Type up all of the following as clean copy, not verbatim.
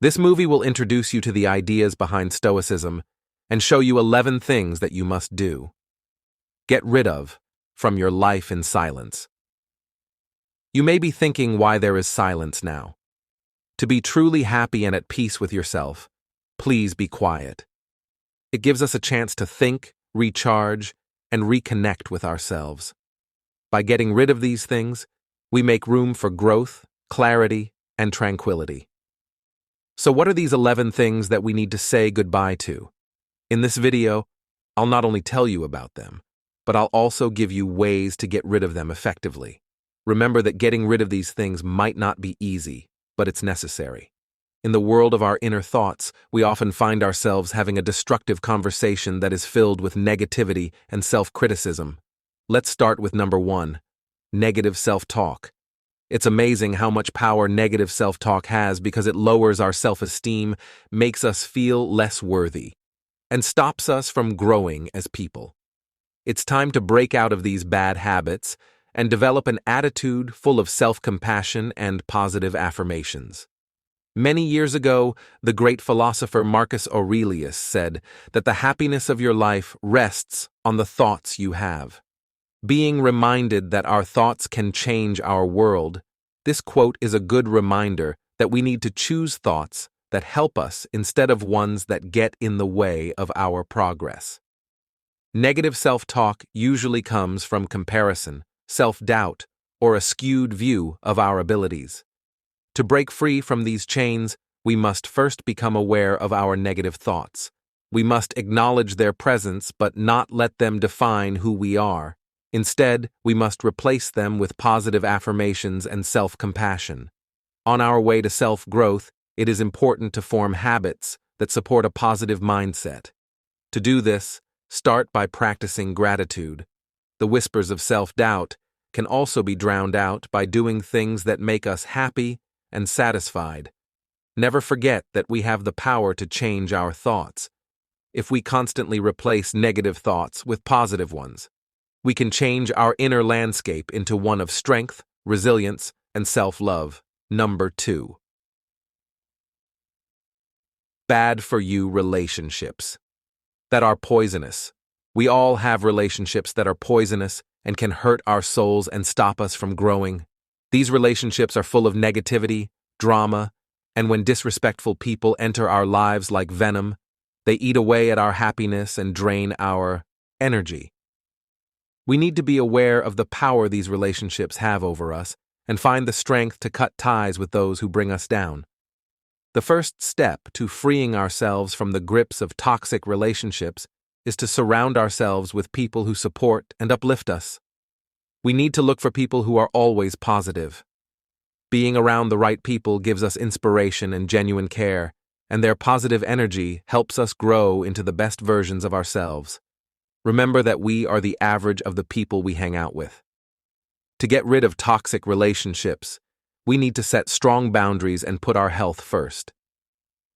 This movie will introduce you to the ideas behind Stoicism and show you 11 things that you must do. Get rid of from your life in silence. You may be thinking why there is silence now. To be truly happy and at peace with yourself, please be quiet. It gives us a chance to think, recharge, and reconnect with ourselves. By getting rid of these things, we make room for growth, clarity, and tranquility. So what are these 11 things that we need to say goodbye to? In this video, I'll not only tell you about them, but I'll also give you ways to get rid of them effectively. Remember that getting rid of these things might not be easy, but it's necessary. In the world of our inner thoughts, we often find ourselves having a destructive conversation that is filled with negativity and self-criticism. Let's start with number 1, negative self-talk. It's amazing how much power negative self-talk has because it lowers our self-esteem, makes us feel less worthy, and stops us from growing as people. It's time to break out of these bad habits and develop an attitude full of self-compassion and positive affirmations. Many years ago, the great philosopher Marcus Aurelius said that the happiness of your life rests on the thoughts you have. Being reminded that our thoughts can change our world, this quote is a good reminder that we need to choose thoughts that help us instead of ones that get in the way of our progress. Negative self-talk usually comes from comparison, self-doubt, or a skewed view of our abilities. To break free from these chains, we must first become aware of our negative thoughts. We must acknowledge their presence but not let them define who we are. Instead, we must replace them with positive affirmations and self-compassion. On our way to self-growth, it is important to form habits that support a positive mindset. To do this, start by practicing gratitude. The whispers of self-doubt can also be drowned out by doing things that make us happy and satisfied. Never forget that we have the power to change our thoughts. If we constantly replace negative thoughts with positive ones, we can change our inner landscape into one of strength, resilience, and self-love. Number 2. Bad-for-you relationships that are poisonous. We all have relationships that are poisonous and can hurt our souls and stop us from growing. These relationships are full of negativity, drama, and when disrespectful people enter our lives like venom, they eat away at our happiness and drain our energy. We need to be aware of the power these relationships have over us and find the strength to cut ties with those who bring us down. The first step to freeing ourselves from the grips of toxic relationships is to surround ourselves with people who support and uplift us. We need to look for people who are always positive. Being around the right people gives us inspiration and genuine care, and their positive energy helps us grow into the best versions of ourselves. Remember that we are the average of the people we hang out with. To get rid of toxic relationships, we need to set strong boundaries and put our health first.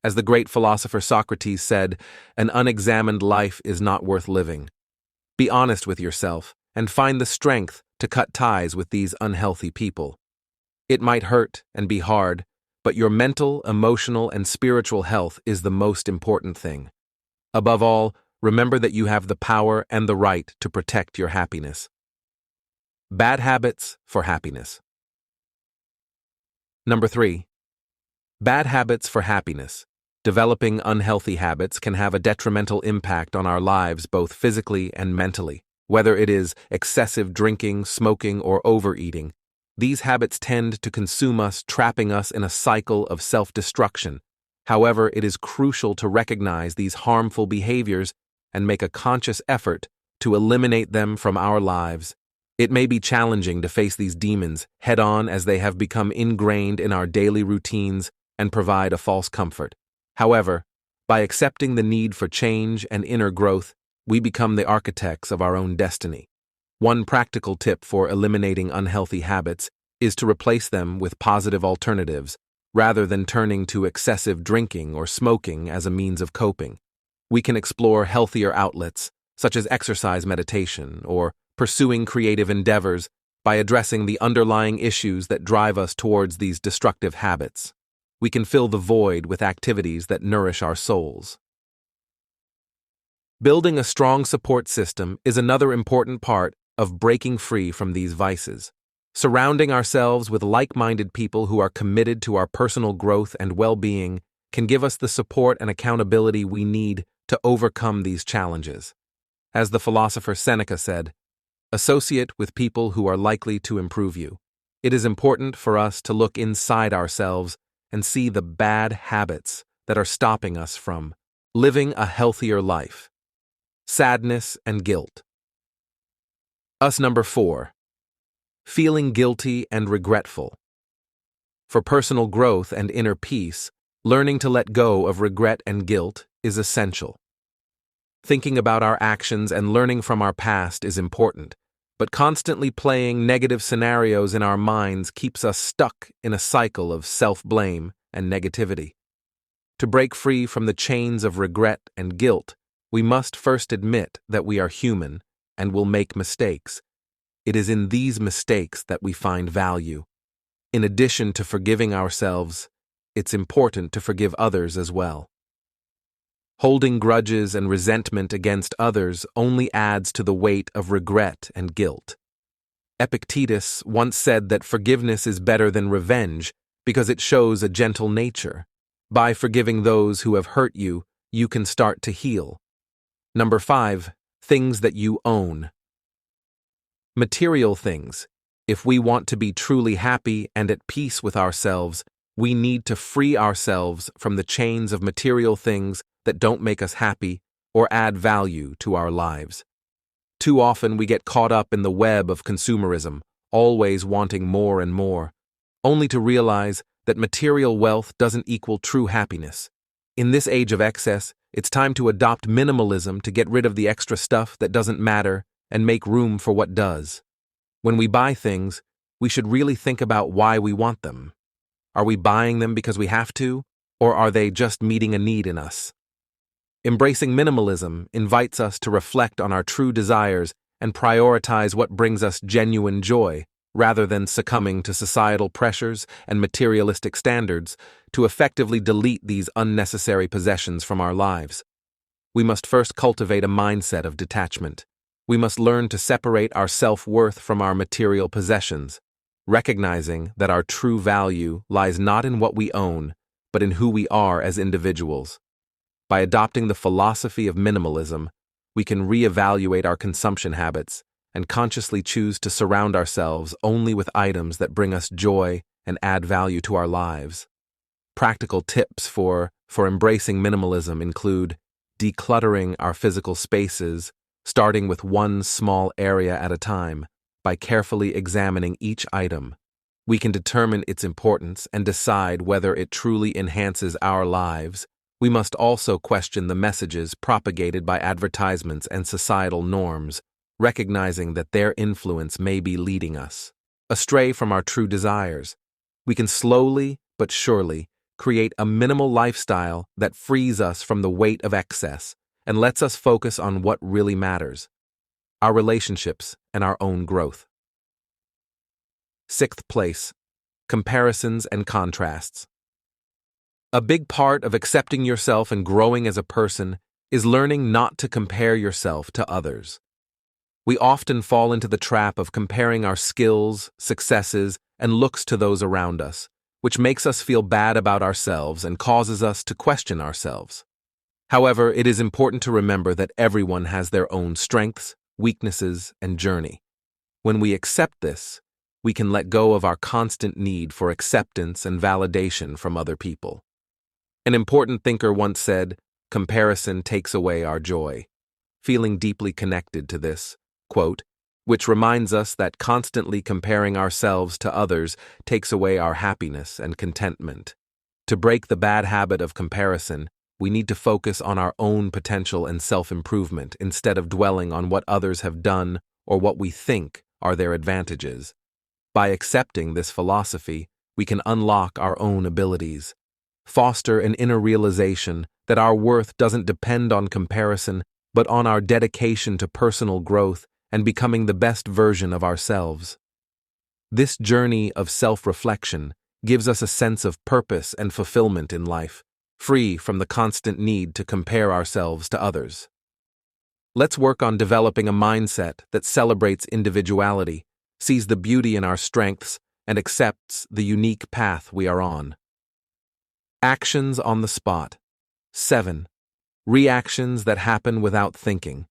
As the great philosopher Socrates said, an unexamined life is not worth living. Be honest with yourself and find the strength to cut ties with these unhealthy people. It might hurt and be hard, but your mental, emotional, and spiritual health is the most important thing. Above all, remember that you have the power and the right to protect your happiness. Bad habits for happiness. Number 3. Bad habits for happiness. Developing unhealthy habits can have a detrimental impact on our lives both physically and mentally. Whether it is excessive drinking, smoking, or overeating, these habits tend to consume us, trapping us in a cycle of self-destruction. However, it is crucial to recognize these harmful behaviors and make a conscious effort to eliminate them from our lives. It may be challenging to face these demons head-on as they have become ingrained in our daily routines and provide a false comfort. However, by accepting the need for change and inner growth, we become the architects of our own destiny. One practical tip for eliminating unhealthy habits is to replace them with positive alternatives, rather than turning to excessive drinking or smoking as a means of coping. We can explore healthier outlets, such as exercise meditation or pursuing creative endeavors by addressing the underlying issues that drive us towards these destructive habits. we can fill the void with activities that nourish our souls. Building a strong support system is another important part of breaking free from these vices. Surrounding ourselves with like-minded people who are committed to our personal growth and well-being can give us the support and accountability we need to overcome these challenges. As the philosopher Seneca said, "Associate with people who are likely to improve you." It is important for us to look inside ourselves and see the bad habits that are stopping us from living a healthier life. Sadness and guilt. Number 4. Feeling guilty and regretful. For personal growth and inner peace, learning to let go of regret and guilt is essential. Thinking about our actions and learning from our past is important, but constantly playing negative scenarios in our minds keeps us stuck in a cycle of self-blame and negativity. To break free from the chains of regret and guilt, we must first admit that we are human and will make mistakes. It is in these mistakes that we find value. In addition to forgiving ourselves, it's important to forgive others as well. Holding grudges and resentment against others only adds to the weight of regret and guilt. Epictetus once said that forgiveness is better than revenge because it shows a gentle nature. By forgiving those who have hurt you, you can start to heal. Number 5. Things that you own. Material things. If we want to be truly happy and at peace with ourselves, we need to free ourselves from the chains of material things that don't make us happy or add value to our lives. Too often we get caught up in the web of consumerism, always wanting more and more, only to realize that material wealth doesn't equal true happiness. In this age of excess, it's time to adopt minimalism to get rid of the extra stuff that doesn't matter and make room for what does. When we buy things, we should really think about why we want them. Are we buying them because we have to, or are they just meeting a need in us? Embracing minimalism invites us to reflect on our true desires and prioritize what brings us genuine joy, rather than succumbing to societal pressures and materialistic standards to effectively delete these unnecessary possessions from our lives. We must first cultivate a mindset of detachment. We must learn to separate our self-worth from our material possessions, recognizing that our true value lies not in what we own, but in who we are as individuals. By adopting the philosophy of minimalism, we can reevaluate our consumption habits and consciously choose to surround ourselves only with items that bring us joy and add value to our lives. Practical tips for embracing minimalism include decluttering our physical spaces, starting with one small area at a time. By carefully examining each item, we can determine its importance and decide whether it truly enhances our lives. We must also question the messages propagated by advertisements and societal norms, recognizing that their influence may be leading us astray from our true desires. We can slowly but surely create a minimal lifestyle that frees us from the weight of excess and lets us focus on what really matters: our relationships and our own growth. 6th place, comparisons and contrasts. A big part of accepting yourself and growing as a person is learning not to compare yourself to others. We often fall into the trap of comparing our skills, successes, and looks to those around us, which makes us feel bad about ourselves and causes us to question ourselves. However, it is important to remember that everyone has their own strengths, weaknesses, and journey. When we accept this, we can let go of our constant need for acceptance and validation from other people. An important thinker once said, "Comparison takes away our joy." Feeling deeply connected to this quote, which reminds us that constantly comparing ourselves to others takes away our happiness and contentment. To break the bad habit of comparison, we need to focus on our own potential and self-improvement instead of dwelling on what others have done or what we think are their advantages. By accepting this philosophy, we can unlock our own abilities, foster an inner realization that our worth doesn't depend on comparison, but on our dedication to personal growth and becoming the best version of ourselves. This journey of self-reflection gives us a sense of purpose and fulfillment in life, free from the constant need to compare ourselves to others. Let's work on developing a mindset that celebrates individuality, sees the beauty in our strengths, and accepts the unique path we are on. Actions on the spot. 7. Reactions that happen without thinking.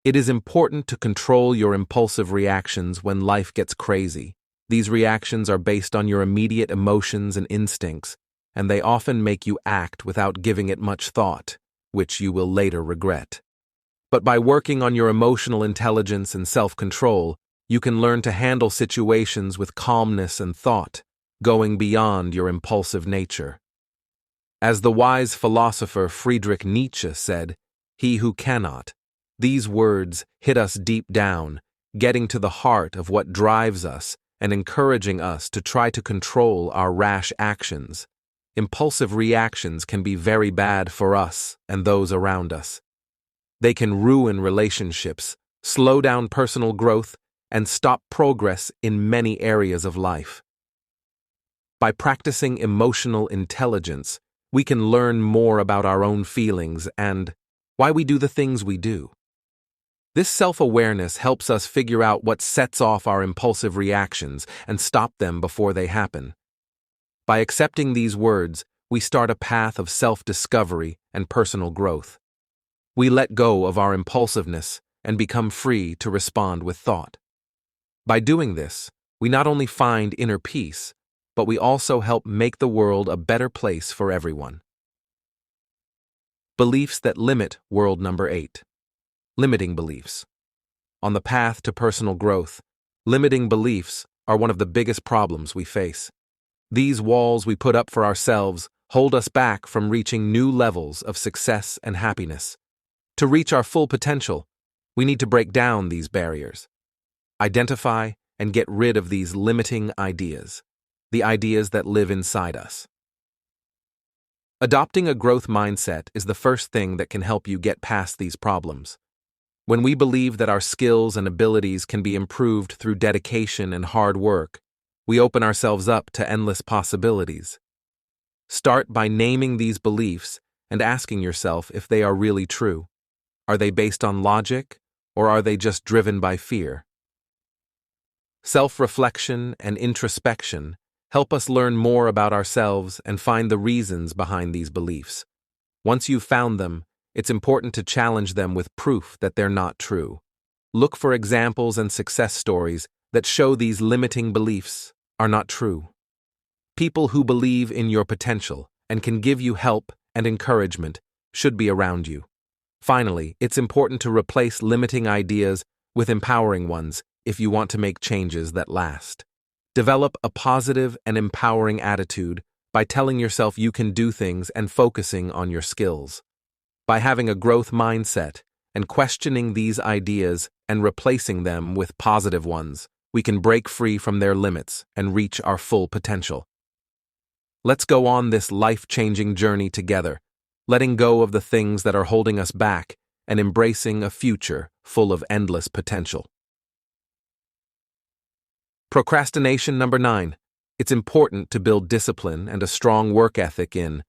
It is important to control your impulsive reactions when life gets crazy. These reactions are based on your immediate emotions and instincts, and they often make you act without giving it much thought, which you will later regret. But by working on your emotional intelligence and self-control, you can learn to handle situations with calmness and thought, going beyond your impulsive nature. As the wise philosopher Friedrich Nietzsche said, "He who cannot." These words hit us deep down, getting to the heart of what drives us and encouraging us to try to control our rash actions. Impulsive reactions can be very bad for us and those around us. They can ruin relationships, slow down personal growth, and stop progress in many areas of life. By practicing emotional intelligence, we can learn more about our own feelings and why we do the things we do. This self-awareness helps us figure out what sets off our impulsive reactions and stop them before they happen. By accepting these words, we start a path of self-discovery and personal growth. We let go of our impulsiveness and become free to respond with thought. By doing this, we not only find inner peace, but we also help make the world a better place for everyone. Beliefs that limit. World number 8. Limiting beliefs. On the path to personal growth, limiting beliefs are one of the biggest problems we face. These walls we put up for ourselves hold us back from reaching new levels of success and happiness. To reach our full potential, we need to break down these barriers. Identify and get rid of these limiting ideas, the ideas that live inside us. Adopting a growth mindset is the first thing that can help you get past these problems. When we believe that our skills and abilities can be improved through dedication and hard work, we open ourselves up to endless possibilities. Start by naming these beliefs and asking yourself if they are really true. Are they based on logic, or are they just driven by fear? Self-reflection and introspection help us learn more about ourselves and find the reasons behind these beliefs. Once you've found them, it's important to challenge them with proof that they're not true. Look for examples and success stories that show these limiting beliefs are not true. People who believe in your potential and can give you help and encouragement should be around you. Finally, it's important to replace limiting ideas with empowering ones if you want to make changes that last. Develop a positive and empowering attitude by telling yourself you can do things and focusing on your skills. By having a growth mindset and questioning these ideas and replacing them with positive ones, we can break free from their limits and reach our full potential. Let's go on this life-changing journey together, letting go of the things that are holding us back and embracing a future full of endless potential. Procrastination number 9. It's important to build discipline and a strong work ethic in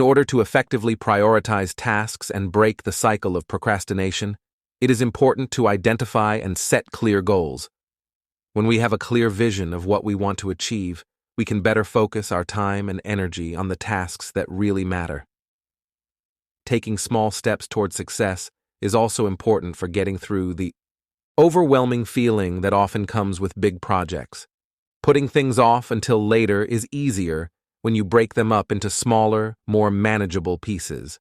order to effectively prioritize tasks and break the cycle of procrastination. It is important to identify and set clear goals. When we have a clear vision of what we want to achieve, we can better focus our time and energy on the tasks that really matter. Taking small steps toward success is also important for getting through the overwhelming feeling that often comes with big projects. Putting things off until later is easier when you break them up into smaller, more manageable pieces.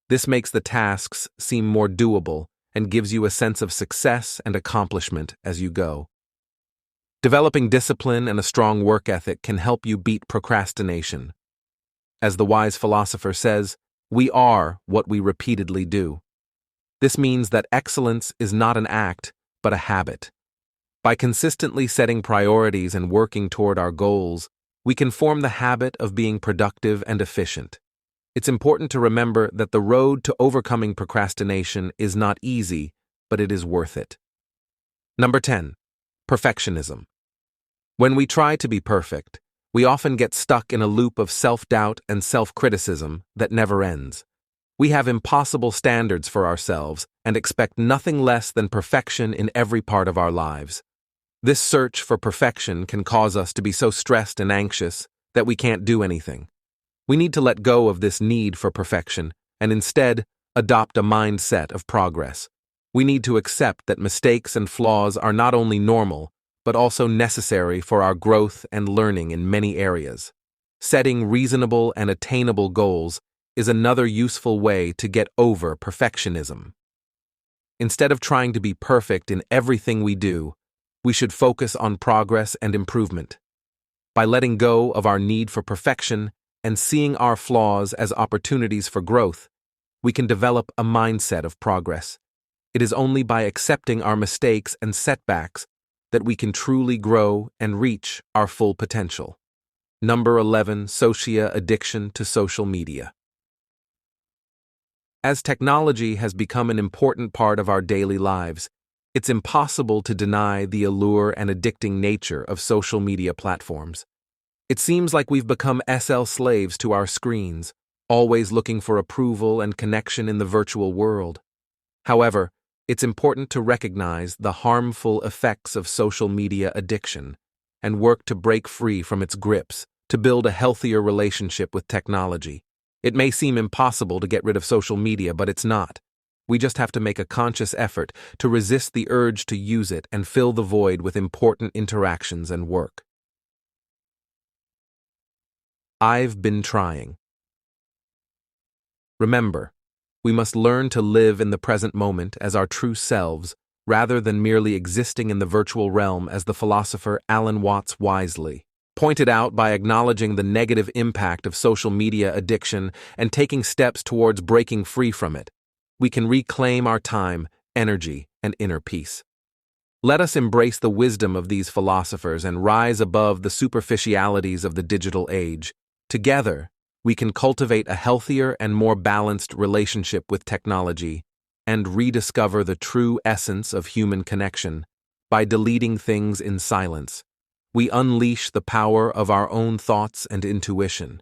This makes the tasks seem more doable and gives you a sense of success and accomplishment as you go. Developing discipline and a strong work ethic can help you beat procrastination. As the wise philosopher says, we are what we repeatedly do. This means that excellence is not an act, but a habit. By consistently setting priorities and working toward our goals, we can form the habit of being productive and efficient. It's important to remember that the road to overcoming procrastination is not easy, but it is worth it. Number 10. Perfectionism. When we try to be perfect, We often get stuck in a loop of self-doubt and self-criticism that never ends. We have impossible standards for ourselves and expect nothing less than perfection in every part of our lives. This search for perfection can cause us to be so stressed and anxious that we can't do anything. We need to let go of this need for perfection and instead adopt a mindset of progress. We need to accept that mistakes and flaws are not only normal, but also necessary for our growth and learning in many areas. Setting reasonable and attainable goals is another useful way to get over perfectionism. Instead of trying to be perfect in everything we do, we should focus on progress and improvement. By letting go of our need for perfection and seeing our flaws as opportunities for growth, we can develop a mindset of progress. It is only by accepting our mistakes and setbacks that we can truly grow and reach our full potential. Number 11. Addiction to social media. As technology has become an important part of our daily lives, it's impossible to deny the allure and addicting nature of social media platforms. It seems like we've become slaves to our screens, always looking for approval and connection in the virtual world. However, it's important to recognize the harmful effects of social media addiction and work to break free from its grips to build a healthier relationship with technology. It may seem impossible to get rid of social media, but it's not. We just have to make a conscious effort to resist the urge to use it and fill the void with important interactions and work. I've been trying. Remember, we must learn to live in the present moment as our true selves, rather than merely existing in the virtual realm, as the philosopher Alan Watts wisely pointed out. By acknowledging the negative impact of social media addiction and taking steps towards breaking free from it, we can reclaim our time, energy, and inner peace. Let us embrace the wisdom of these philosophers and rise above the superficialities of the digital age. Together, we can cultivate a healthier and more balanced relationship with technology and rediscover the true essence of human connection. By deleting things in silence, we unleash the power of our own thoughts and intuition.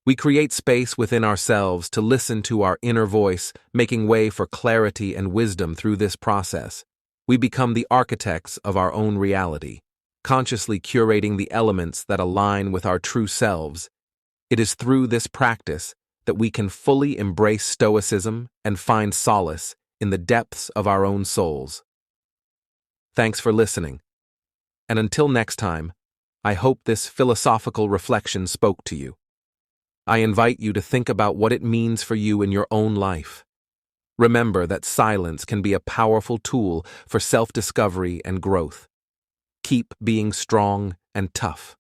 We create space within ourselves to listen to our inner voice, making way for clarity and wisdom. Through this process, we become the architects of our own reality, consciously curating the elements that align with our true selves. It is through this practice that we can fully embrace Stoicism and find solace in the depths of our own souls. Thanks for listening. And until next time, I hope this philosophical reflection spoke to you. I invite you to think about what it means for you in your own life. Remember that silence can be a powerful tool for self-discovery and growth. Keep being strong and tough.